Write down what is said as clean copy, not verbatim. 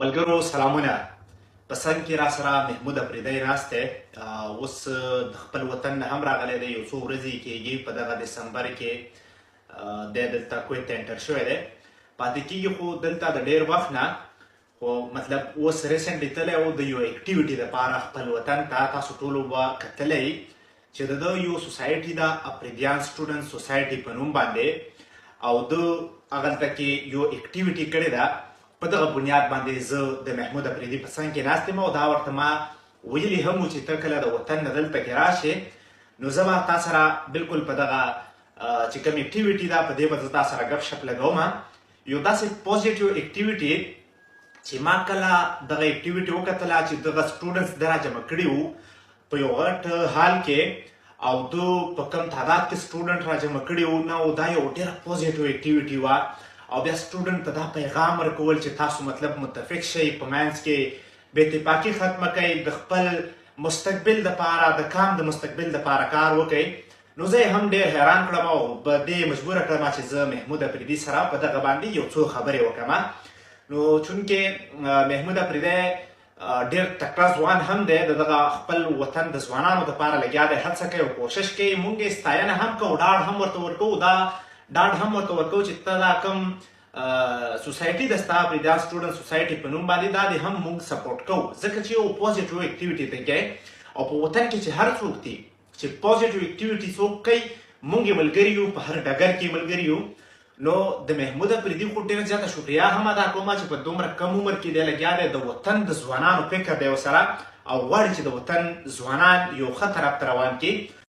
ملګرو سلامونه. په څنګ کې را سره محمود افریدی ناست دی. اوس د خپل وطن نه هم راغلی دی. یو څو ورځې کېږي په دغه دسمبر کې دی دلته کویت ته انټر شوی دی. پاتې کېږي خو دلته د ډېر وخت نه، خو مطلب اوس ریسنټلی تللی و د یو اکټیویټي دپاره خپل وطن ته. تاسو ټولو به کتلی چې د ده یو سوسایټي ده، افریدیان سټوډنټ سوسایټي په نوم باندې، او ده هغلته کې یو اکټیویټي کړې ده. په دغه بنیاد باندې زه د محمود افریدي په څنګ کې ناست یم او دا ورته ما ویلي هم و چې ته کله د وطن نه دلته کې راشې نو زه به تا سره بلکل په دغه چې کوم اکټیویټي ده په دې به زه تا سره ګپ شپ لګوم. یو داسې پوزیټیو اکټیویټي چې ما کله دغه اکټیویټي وکتله چې دغه سټوډنټس ده راجمع کړي وو په یو غټ هال کې، او دو په کم تعداد کې سټوډنټ راجمع کړي وو، نو دا یو ډېره پوزیټیو اکټیویټي وه. او بیا سټوډنټ ته دا پیغام ورکول چې تاسو مطلب متفق شئ، په منځ کې بې اتفاقي ختمه کړئ، د خپل مستقبل دپاره د کام د مستقبل دپاره کار وکړئ. نو زه هم ډېر حیران کړم او په دې مجبوره کړم چې زه محمود افریدي سره په دغه باندې یو څو خبرې وکړم. نو چونکې محمود افریدی ډېر تکړه ځوان هم دی، د دغه خپل وطن د ځوانانو دپاره لګیا دی، هڅه کوي او کوشش کوي. مونږ یې ستاینه هم کوو، ډاډ هم ورته ورکوو، ډاډ هم ورته ورکوو چې ته دا کوم سوسایټي ده ستا افریدیان سټوډنټ سوسایټي په نوم باندې، دا دې هم مونږ سپورټ کوو، ځکه چې یو پوزیټیو اکټیویټي ته کوي. او په وطن کې چې هر څوک دي چې پوزیټیو اکټیویټي څوک کوي، مونږ یې ملګري یو، په هر ډګر کې ملګري یو. نو د محمود افریدي خو ډېره زیاته شکریا هم ادا کوم چې په دومره کم عمر کې دی لګیا دی، د وطن د ځوانانو فکر دی ورسره او غواړي چې د وطن ځوانان یو ښه طرف ته روان کړي.